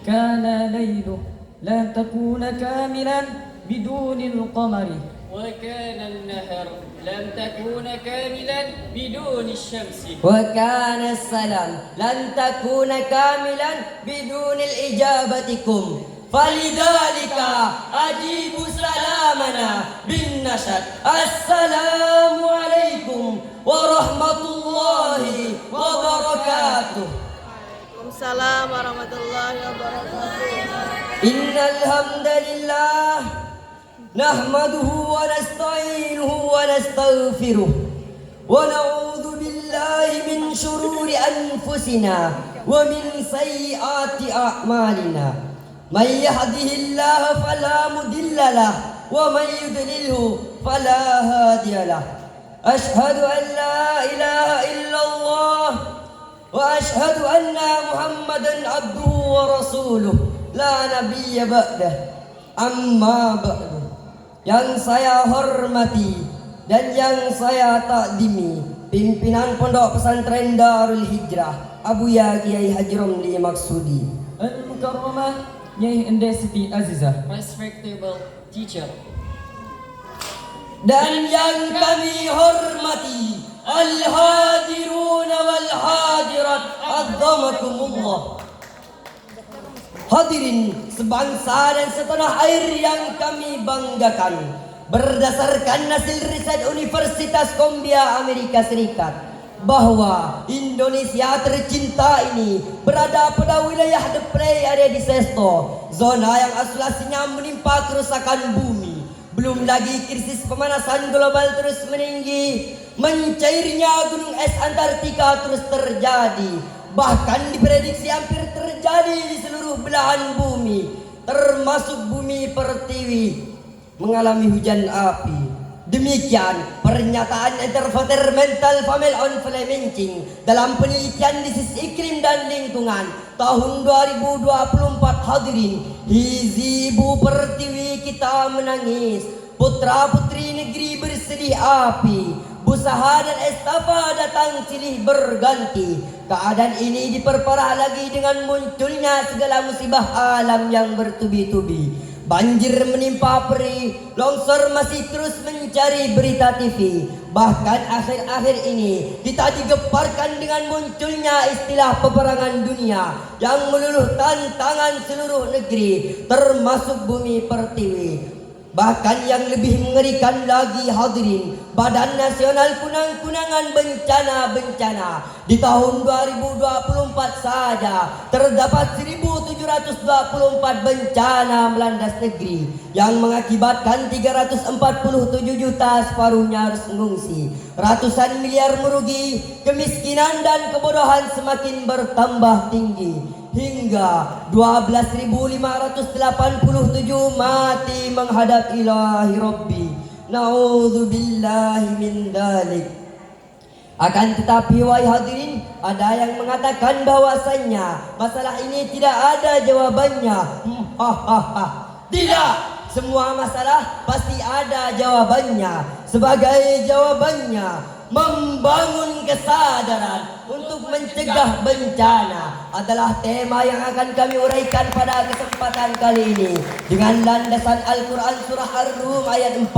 كان ليله لن تكون كاملا بدون القمر وكان النهر لن تكون كاملا بدون الشمس وكان السلام لن تكون كاملا بدون الإجابتكم فلذلك أجيب سلامنا بالنشد السلام عليكم ورحمة الله وبركاته. Waalaikumsalam warahmatullahi wabarakatuh. إن الحمد لله نحمده ونستعينه ونستغفره ونعوذ بالله من شرور أنفسنا ومن سيئات أعمالنا من يهده الله فلا مضل له ومن يضلله فلا هادي له أشهد أن لا إله إلا الله وأشهد أن محمدا عبده ورسوله لا نبي بعده amma ba'du. Yang saya hormati dan yang saya takdimi pimpinan Pondok Pesantren Darul Hijrah Abuya Kiai Haji Romli Maksudi, Al-Mukarramah Nyai Ende Siti Azizah, respectable teacher, dan yang kami hormati al-hadirun wal hadirat adzamakumullah. Hadirin sebangsa dan setanah air yang kami banggakan, berdasarkan hasil riset Universitas Columbia Amerika Serikat bahwa Indonesia tercinta ini berada pada wilayah The Play area di Sesto, zona yang isolasinya menimpa kerusakan bumi. Belum lagi krisis pemanasan global terus meninggi, mencairnya gunung es Antartika terus terjadi, bahkan diprediksi hampir terjadi di seluruh belahan bumi, termasuk bumi pertiwi mengalami hujan api. Demikian pernyataan Intergovernmental Panel on Climate Change dalam penelitian disease iklim dan lingkungan tahun 2024. Hadirin, Hizibu pertiwi kita menangis, putra putri negeri bersedih api, Busaha dan Estafa datang silih berganti. Keadaan ini diperparah lagi dengan munculnya segala musibah alam yang bertubi-tubi. Banjir menimpa peri, longsor masih terus mencari berita TV. Bahkan akhir-akhir ini kita digeparkan dengan munculnya istilah peperangan dunia yang meluluhkan tangan seluruh negeri, termasuk bumi pertiwi. Bahkan yang lebih mengerikan lagi, hadirin, Badan Nasional Penanggulangan Bencana di tahun 2024 saja terdapat 1724 bencana melandas negeri yang mengakibatkan 347 juta separuhnya harus mengungsi, ratusan miliar merugi, kemiskinan dan kebodohan semakin bertambah tinggi, hingga 12.587 mati menghadap ilahi Rabbi. Na'udzubillahi min dalik. Akan tetapi wahai hadirin, ada yang mengatakan bahwasannya masalah ini tidak ada jawabannya. Tidak, semua masalah pasti ada jawabannya. Sebagai jawabannya, membangun kesadaran untuk mencegah bencana adalah tema yang akan kami uraikan pada kesempatan kali ini dengan landasan Al-Quran surah Ar-Rum ayat 41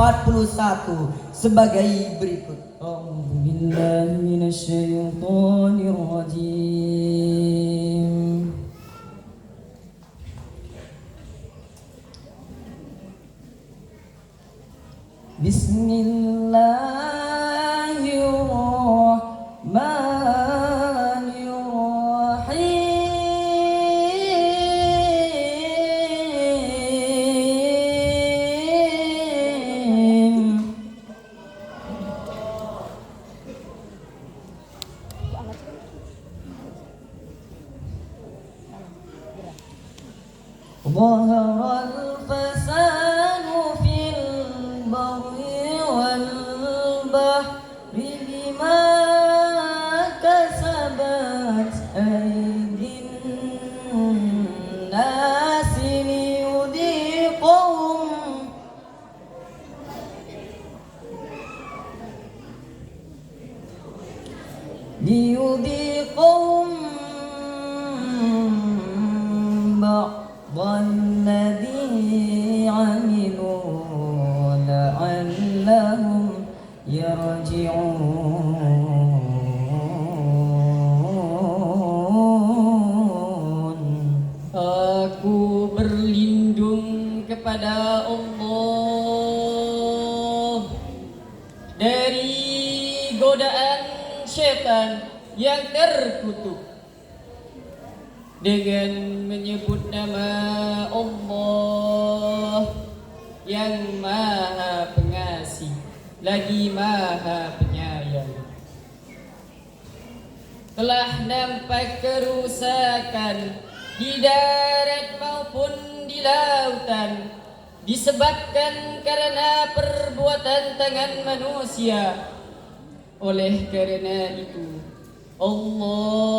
sebagai berikut. A'udzu billahi minasy syaithanir rajim. Bismillahirrahmanirrahim. ظهر الفساد في البر والبحر بما كسبت أيدي الناس ليذيقهم بعض يرجعون. Aku berlindung kepada Allah dari godaan syaitan yang terkutuk dengan menyebut nama Allah yang Maha Pengasih lagi Maha Penyayang. Telah nampak kerusakan di darat maupun di lautan disebabkan karena perbuatan tangan manusia. Oleh karena itu Allah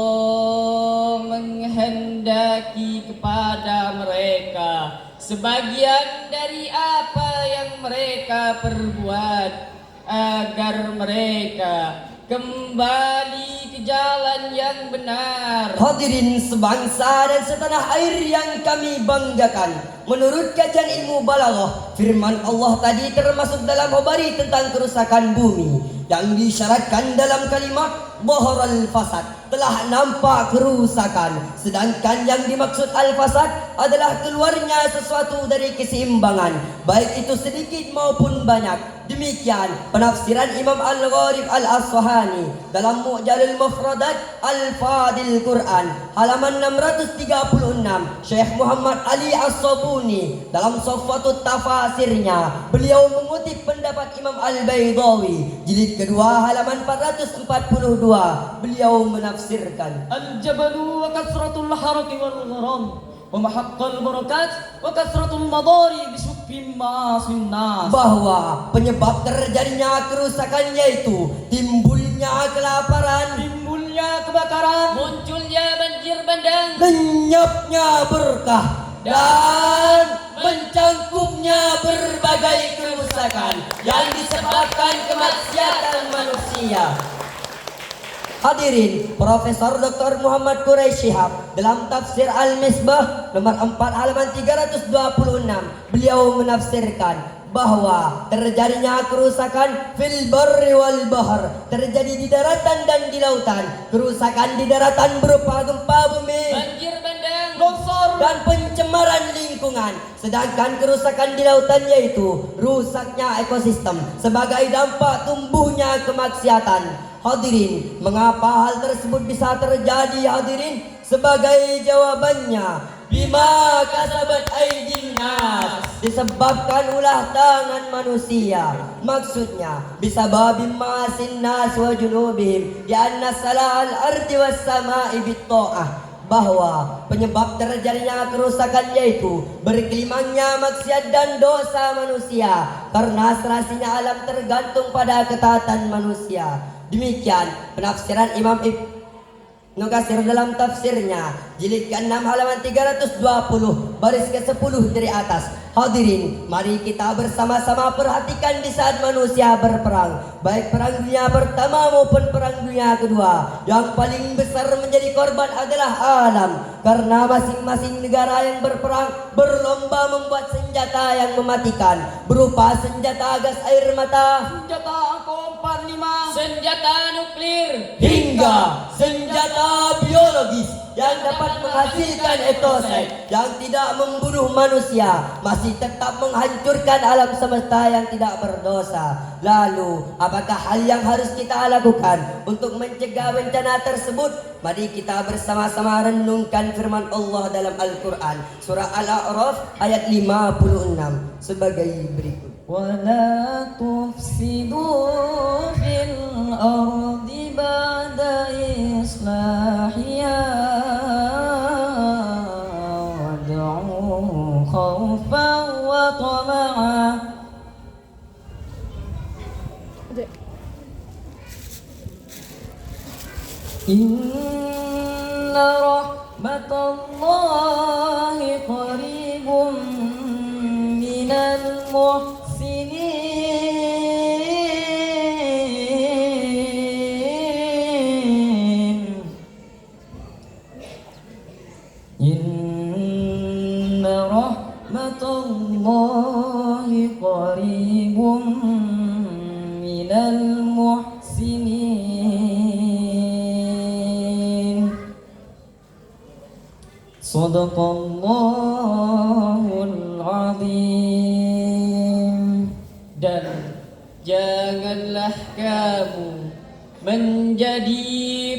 menghendaki kepada mereka sebagian dari apa yang mereka perbuat agar mereka kembali ke jalan yang benar. Hadirin sebangsa dan setanah air yang kami banggakan, menurut kajian ilmu balaghah, firman Allah tadi termasuk dalam khabari tentang kerusakan bumi yang disyaratkan dalam kalimat dhaharal fasad, telah nampak kerusakan, sedangkan yang dimaksud al-fasad adalah keluarnya sesuatu dari keseimbangan, baik itu sedikit maupun banyak. Demikian penafsiran Imam Al-Gharib Al-Asfahani dalam Mu'jalul Mufradat Al-Fadil Quran halaman 636. Syekh Muhammad Ali As-Sabuni dalam Safwatut Tafasirnya, beliau mengutip pendapat Imam Al-Baydawi jilid kedua halaman 442. Beliau menafsirkan, Al-jabalu wa kasratul haraki wal gharam wa mahaqqal barakat wa kasratul madari bisukkim ma'asin nas. bahwa penyebab terjadinya kerusakan yaitu timbulnya kelaparan, Timbulnya kebakaran, Munculnya banjir bandang, lenyapnya berkah, dan mencangkupnya berbagai kerusakan yang disebabkan kemaksiatan manusia. Hadirin, Profesor Dr. Muhammad Quraisy Shihab dalam tafsir Al-Misbah nomor 4 halaman 326, beliau menafsirkan bahwa terjadinya kerusakan fil barri wal bahr, terjadi di daratan dan di lautan. Kerusakan di daratan berupa gempa bumi, banjir bandang, longsor, dan pencemaran lingkungan, sedangkan kerusakan di lautan yaitu rusaknya ekosistem sebagai dampak tumbuhnya kemaksiatan. Hadirin, mengapa hal tersebut bisa terjadi hadirin? Sebagai jawabannya, bima kasabat aydin nas, disebabkan ulah tangan manusia. Maksudnya bisababim ma'asin nas wa junubihim di anna salahal ardi was sama'i bit ta'ah, bahwa penyebab terjadinya kerusakan yaitu berkelimangnya maksiat dan dosa manusia karena serasinya alam tergantung pada ketaatan manusia. Demikian penafsiran Imam Ibnu Katsir dalam tafsirnya jilid ke-6 halaman 320 baris ke-10 dari atas. Hadirin, mari kita bersama-sama perhatikan di saat manusia berperang, baik perang dunia pertama maupun perang dunia kedua, yang paling besar menjadi korban adalah alam, karena masing-masing negara yang berperang berlomba membuat senjata yang mematikan, berupa senjata gas air mata, senjata angkau 45, senjata nuklir, hingga senjata biologis yang dapat menghasilkan etosit yang tidak membunuh manusia, masih tetap menghancurkan alam semesta yang tidak berdosa. Lalu, apakah hal yang harus kita lakukan untuk mencegah bencana tersebut? Mari kita bersama-sama renungkan firman Allah dalam Al-Quran, surah Al-A'raf ayat 56 sebagai berikut. ولا تفسدوا في الأرض بعد إصلاحها وادعوه خوفا وطمعا. إن رحمة الله قريب من المحسنين. إن رحمة الله قريب من المحسنين. محسنين صدق الله العظيم. Dan janganlah kamu menjadi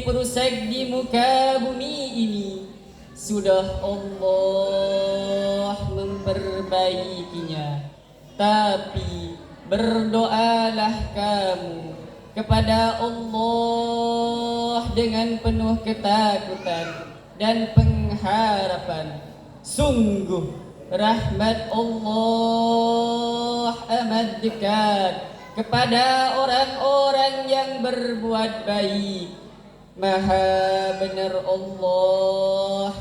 perusak di muka bumi ini. Sudah Allah memperbaikinya. Tapi berdoalah kamu kepada Allah dengan penuh ketakutan dan pengharapan. Sungguh rahmat Allah amat dekat kepada orang-orang yang berbuat baik. Maha benar Allah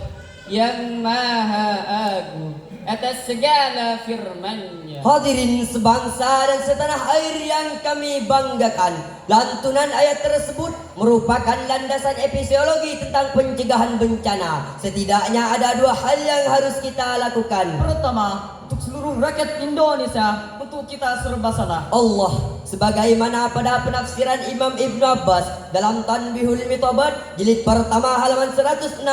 yang maha agung atas segala firman-Nya. Hadirin sebangsa dan setanah air yang kami banggakan, lantunan ayat tersebut merupakan landasan epidemiologi tentang pencegahan bencana. Setidaknya ada dua hal yang harus kita lakukan. Pertama, untuk seluruh rakyat Indonesia, untuk kita serba salah. Allah, sebagaimana pada penafsiran Imam Ibn Abbas dalam Tanbihul Mitobat jilid pertama halaman 168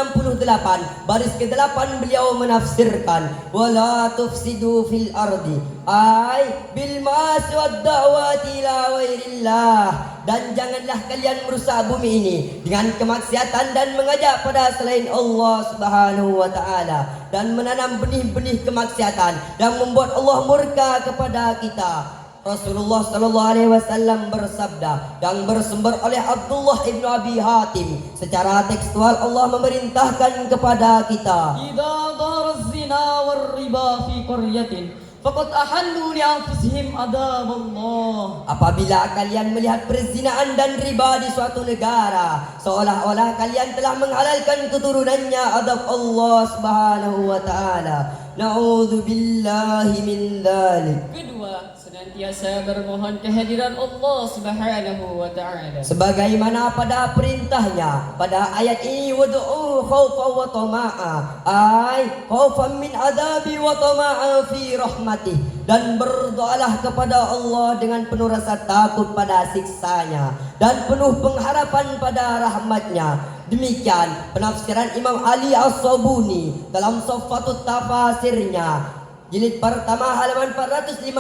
baris ke-8 beliau menafsirkan wala tufsidu fil ardi ay bil ma'asi wad da'wati ila ghairillah, dan janganlah kalian merusak bumi ini dengan kemaksiatan dan mengajak pada selain Allah Subhanahu wa taala dan menanam benih-benih kemaksiatan yang membuat Allah murka kepada kita. Rasulullah sallallahu alaihi wasallam bersabda yang bersumber oleh Abdullah ibnu Abi Hatim, secara tekstual Allah memerintahkan kepada kita, Idza dhahara az-zina war-riba fi qaryatin faqad ahallu li anfusihim adab Allah. apabila kalian melihat perzinaan dan riba di suatu negara, seolah-olah kalian telah menghalalkan keturunannya adab Allah Subhanahu wa taala. Na'udzubillahi min dzalik. Kedua, senantiasa bermohon kehadiran Allah Subhanahu wa taala. Sebagaimana pada perintahnya pada ayat ini, wad'u khaufan wa tama'a, ay khaufan min adabi wa tama'a fi rahmatih, dan berdoalah kepada Allah dengan penuh rasa takut pada siksanya dan penuh pengharapan pada rahmatnya. Demikian penafsiran Imam Ali As-Sabuni dalam Saffatut Tafasirnya jilid pertama halaman 451.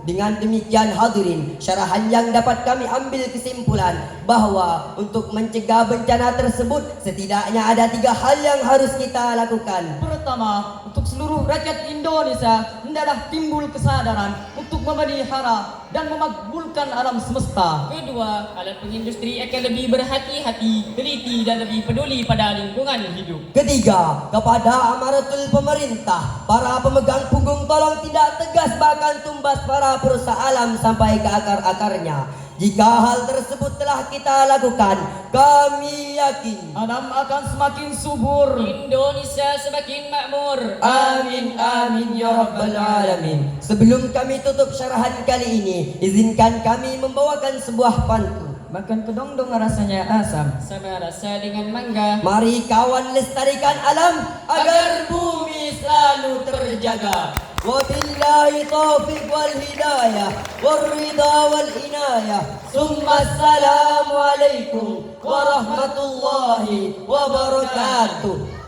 Dengan demikian hadirin, syarahan yang dapat kami ambil kesimpulan bahwa untuk mencegah bencana tersebut setidaknya ada 3 hal yang harus kita lakukan. Pertama, untuk seluruh rakyat Indonesia hendaklah timbul kesadaran untuk memelihara dan memakbulkan alam semesta. Kedua, alat pengindustri akan lebih berhati-hati, teliti dan lebih peduli pada lingkungan hidup. Ketiga, kepada amaratul pemerintah, para pemegang punggung tolong tidak tegas bahkan tumbas para perusak alam sampai ke akar-akarnya. Jika hal tersebut telah kita lakukan, kami yakin Alam akan semakin subur. Indonesia semakin makmur. Amin amin ya rabbal alamin. Sebelum kami tutup syarahan kali ini, izinkan kami membawakan sebuah pantun. Makan kedong-dong rasanya asam. Sama rasa dengan mangga. Mari kawan lestarikan alam agar bumi selalu terjaga. Wabillahi taufiq wal hidayah wal ridha wal inayah. Summa assalamu alaikum warahmatullahi wabarakatuh.